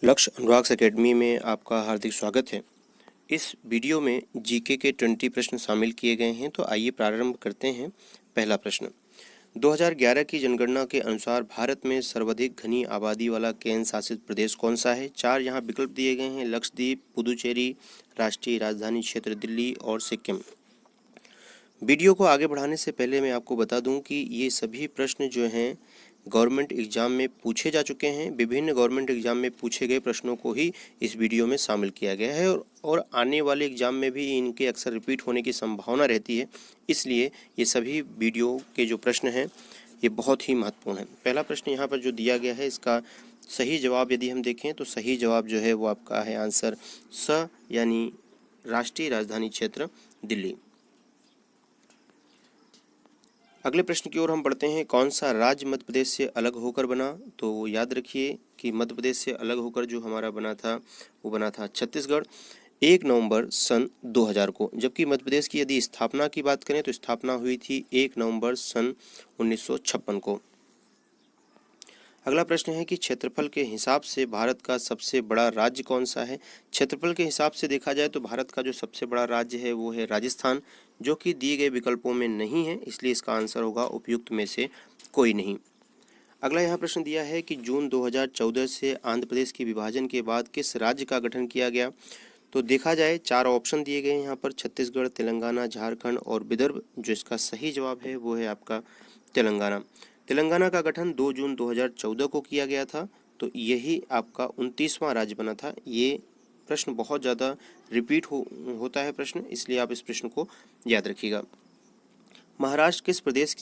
लक्ष्य अनुराग्स एकेडमी में आपका हार्दिक स्वागत है। इस वीडियो में जीके के 20 प्रश्न शामिल किए गए हैं। तो आइए प्रारंभ करते हैं। पहला प्रश्न, 2011 की जनगणना के अनुसार भारत में सर्वाधिक घनी आबादी वाला केंद्र शासित प्रदेश कौन सा है? 4 यहाँ विकल्प दिए गए हैं: लक्षद्वीप, पुदुचेरी, राष्ट्रीय राजधानी क्षेत्र दिल्ली और सिक्किम। वीडियो को आगे बढ़ाने से पहले मैं आपको बता दूं कि ये सभी प्रश्न जो हैं गवर्नमेंट एग्जाम में पूछे जा चुके हैं। विभिन्न गवर्नमेंट एग्जाम में पूछे गए प्रश्नों को ही इस वीडियो में शामिल किया गया है और आने वाले एग्जाम में भी इनके अक्सर रिपीट होने की संभावना रहती है। इसलिए ये सभी वीडियो के जो प्रश्न हैं ये बहुत ही महत्वपूर्ण है। पहला प्रश्न यहाँ पर जो दिया गया है, इसका सही जवाब यदि हम देखें तो सही जवाब जो है वो आपका है आंसर स, यानी राष्ट्रीय राजधानी क्षेत्र दिल्ली। अगले प्रश्न की ओर हम बढ़ते हैं। कौन सा राज्य मध्य प्रदेश से अलग होकर बना? तो याद रखिए कि मध्य प्रदेश से अलग होकर जो हमारा बना था वो बना था छत्तीसगढ़ 1 नवंबर सन 2000 को। जबकि मध्य प्रदेश की यदि स्थापना की बात करें तो स्थापना हुई थी 1 नवंबर सन 1956 को। अगला प्रश्न है कि क्षेत्रफल के हिसाब से भारत का सबसे बड़ा राज्य कौन सा है? क्षेत्रफल के हिसाब से देखा जाए तो भारत का जो सबसे बड़ा राज्य है वो है राजस्थान, जो कि दिए गए विकल्पों में नहीं है, इसलिए इसका आंसर होगा उपयुक्त में से कोई नहीं। अगला यहाँ प्रश्न दिया है कि जून 2014 से आंध्र प्रदेश के विभाजन के बाद किस राज्य का गठन किया गया? तो देखा जाए 4 ऑप्शन दिए गए हैं यहाँ पर: छत्तीसगढ़, तेलंगाना, झारखंड और विदर्भ। जो इसका सही जवाब है वो है आपका तेलंगाना। तेलंगाना का गठन 2 जून 2014 को किया गया था। तो यही आपका 29वां राज्य बना था। ये प्रश्न बहुत ज़्यादा रिपीट होता है प्रश्न, इसलिए आप इस प्रश्न को याद रखिएगा। महाराष्ट्र किस प्रदेश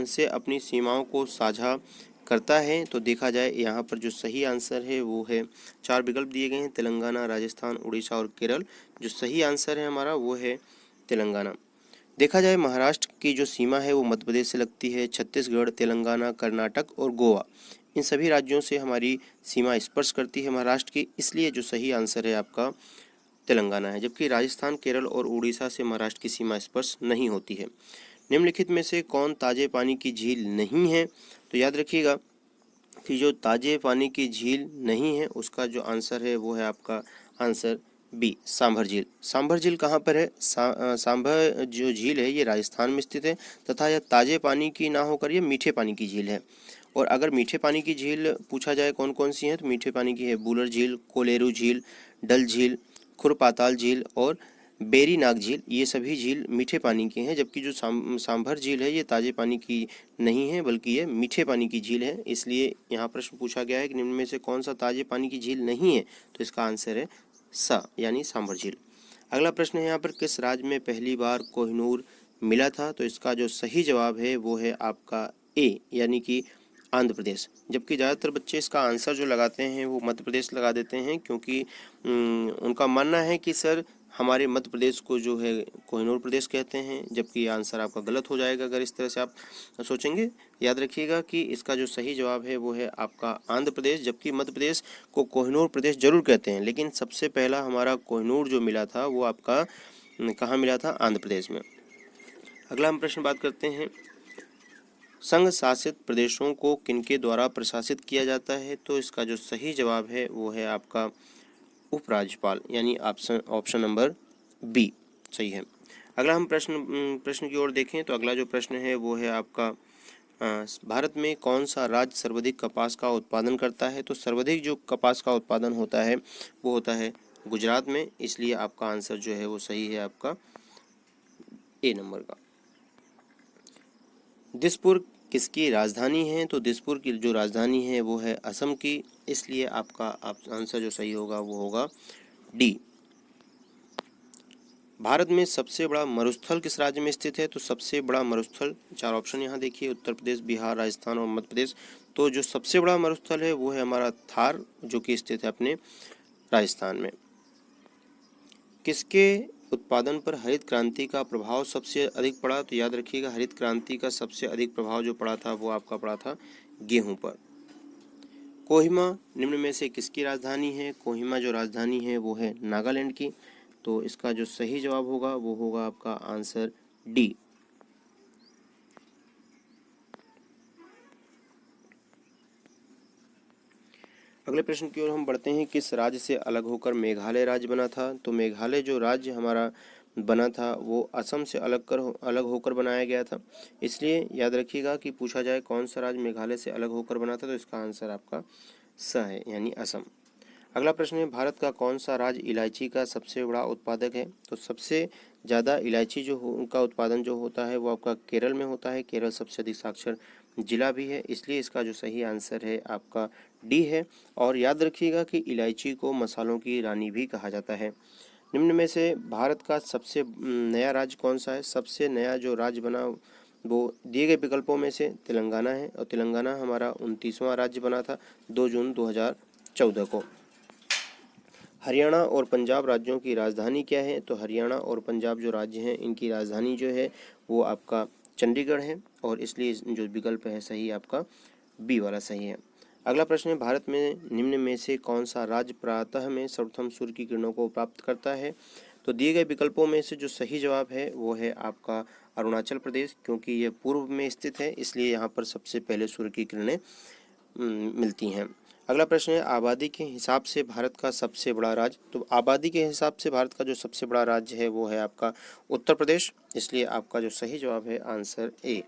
से अपनी सीमाओं को साझा करता है? तो देखा जाए यहाँ पर जो सही आंसर है वो है, 4 विकल्प दिए गए हैं: तेलंगाना, राजस्थान, उड़ीसा और केरल। जो सही आंसर है हमारा वो है तेलंगाना। देखा जाए महाराष्ट्र की जो सीमा है वो मध्य प्रदेश से लगती है। छत्तीसगढ़, तेलंगाना, कर्नाटक और गोवा, इन सभी राज्यों से हमारी सीमा स्पर्श करती है महाराष्ट्र की, इसलिए जो सही आंसर है आपका तेलंगाना है। जबकि राजस्थान, केरल और उड़ीसा से महाराष्ट्र की सीमा स्पर्श नहीं होती है। निम्नलिखित में से कौन ताजे पानी की झील नहीं है? तो याद रखिएगा कि जो ताजे पानी की झील नहीं है उसका जो आंसर है वो है आपका आंसर बी, सांभर झील। सांभर झील कहाँ पर है? सांभर जो झील है ये राजस्थान में स्थित है तथा यह ताजे पानी की ना होकर ये मीठे पानी की झील है। और अगर मीठे पानी की झील पूछा जाए कौन कौन सी है, तो मीठे पानी की है बूलर झील, कोलेरू झील, डल झील, खुरपाताल झील और बेरी नाग झील। ये सभी झील मीठे पानी की हैं, जबकि जो सांभर झील है ये ताजे पानी की नहीं है बल्कि ये मीठे पानी की झील है। इसलिए यहाँ प्रश्न पूछा गया है कि निम्न में से कौन सा ताजे पानी की झील नहीं है? तो इसका आंसर है सा, यानी सांभर झील। अगला प्रश्न है यहाँ पर, किस राज्य में पहली बार कोहिनूर मिला था? तो इसका जो सही जवाब है वो है आपका ए, यानी कि आंध्र प्रदेश। जबकि ज़्यादातर बच्चे इसका आंसर जो लगाते हैं वो मध्य प्रदेश लगा देते हैं, क्योंकि उनका मानना है कि सर हमारे मध्य प्रदेश को जो है कोहिनूर प्रदेश कहते हैं, जबकि ये आंसर आपका गलत हो जाएगा अगर इस तरह से आप सोचेंगे। याद रखिएगा कि इसका जो सही जवाब है वो है आपका आंध्र प्रदेश। जबकि मध्य प्रदेश को कोहिनूर प्रदेश जरूर कहते हैं, लेकिन सबसे पहला हमारा कोहिनूर जो मिला था वो आपका कहाँ मिला था? आंध्र प्रदेश में। अगला हम प्रश्न बात करते हैं, संघ शासित प्रदेशों को किनके द्वारा प्रशासित किया जाता है? तो इसका जो सही जवाब है वो है आपका उपराज्यपाल, यानी ऑप्शन नंबर बी सही है। अगला हम प्रश्न की ओर देखें तो अगला जो प्रश्न है वो है आपका, भारत में कौन सा राज्य सर्वाधिक कपास का उत्पादन करता है? तो सर्वाधिक जो कपास का उत्पादन होता है वो होता है गुजरात में, इसलिए आपका आंसर जो है वो सही है आपका ए नंबर का। दिसपुर किसकी राजधानी है? तो दिसपुर की जो राजधानी है वो है असम की, इसलिए आपका आंसर जो सही होगा वो होगा डी। भारत में सबसे बड़ा मरुस्थल किस राज्य में स्थित है? तो सबसे बड़ा मरुस्थल, 4 ऑप्शन यहाँ देखिए: उत्तर प्रदेश, बिहार, राजस्थान और मध्य प्रदेश। तो जो सबसे बड़ा मरुस्थल है वो है हमारा थार, जो कि स्थित है अपने राजस्थान में। किसके उत्पादन पर हरित क्रांति का प्रभाव सबसे अधिक पड़ा? तो याद रखिएगा हरित क्रांति का सबसे अधिक प्रभाव जो पड़ा था वो आपका पड़ा था गेहूं पर। कोहिमा निम्न में से किसकी राजधानी है? कोहिमा जो राजधानी है वो है नागालैंड की। तो इसका जो सही जवाब होगा वो होगा आपका आंसर डी। अगले प्रश्न की ओर हम बढ़ते हैं। किस राज्य से अलग होकर मेघालय राज्य बना था? तो मेघालय जो राज्य हमारा बना था वो असम से अलग होकर बनाया गया था। इसलिए याद रखिएगा कि पूछा जाए कौन सा राज्य मेघालय से अलग होकर बना था, तो इसका आंसर आपका स है, यानी असम। अगला प्रश्न है, भारत का कौन सा राज्य इलायची का सबसे बड़ा उत्पादक है? तो सबसे ज़्यादा इलायची उनका उत्पादन जो होता है वो आपका केरल में होता है। केरल सबसे अधिक साक्षर जिला भी है, इसलिए इसका जो सही आंसर है आपका डी है। और याद रखिएगा कि इलायची को मसालों की रानी भी कहा जाता है। निम्न में से भारत का सबसे नया राज्य कौन सा है? सबसे नया जो राज्य बना वो दिए गए विकल्पों में से तेलंगाना है, और तेलंगाना हमारा 29वां राज्य बना था 2 जून 2014 को। हरियाणा और पंजाब राज्यों की राजधानी क्या है? तो हरियाणा और पंजाब जो राज्य हैं इनकी राजधानी जो है वो आपका चंडीगढ़ है, और इसलिए जो विकल्प है सही आपका बी वाला सही है। अगला प्रश्न है, भारत में निम्न में से कौन सा राज्य प्रातः में सर्वप्रथम सूर्य की किरणों को प्राप्त करता है? तो दिए गए विकल्पों में से जो सही जवाब है वो है आपका अरुणाचल प्रदेश, क्योंकि ये पूर्व में स्थित है, इसलिए यहाँ पर सबसे पहले सूर्य की किरणें मिलती हैं। अगला प्रश्न है, आबादी के हिसाब से भारत का सबसे बड़ा राज्य? तो आबादी के हिसाब से भारत का जो सबसे बड़ा राज्य है वो है आपका उत्तर प्रदेश, इसलिए आपका जो सही जवाब है आंसर ए।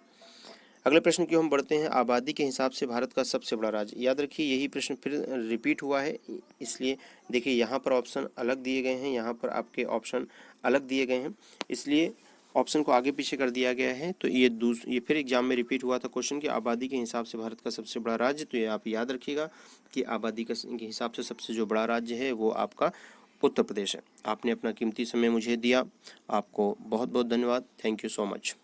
अगले प्रश्न की हम बढ़ते हैं, आबादी के हिसाब से भारत का सबसे बड़ा राज्य। याद रखिए यही प्रश्न फिर रिपीट हुआ है, इसलिए देखिए यहाँ पर ऑप्शन अलग दिए गए हैं, यहाँ पर आपके ऑप्शन अलग दिए गए हैं, इसलिए ऑप्शन को आगे पीछे कर दिया गया है। तो ये फिर एग्जाम में रिपीट हुआ था क्वेश्चन कि आबादी के हिसाब से भारत का सबसे बड़ा राज्य। तो ये आप याद रखिएगा कि आबादी के हिसाब से सबसे जो बड़ा राज्य है वो आपका उत्तर प्रदेश है। आपने अपना कीमती समय मुझे दिया, आपको बहुत बहुत धन्यवाद। Thank you so much.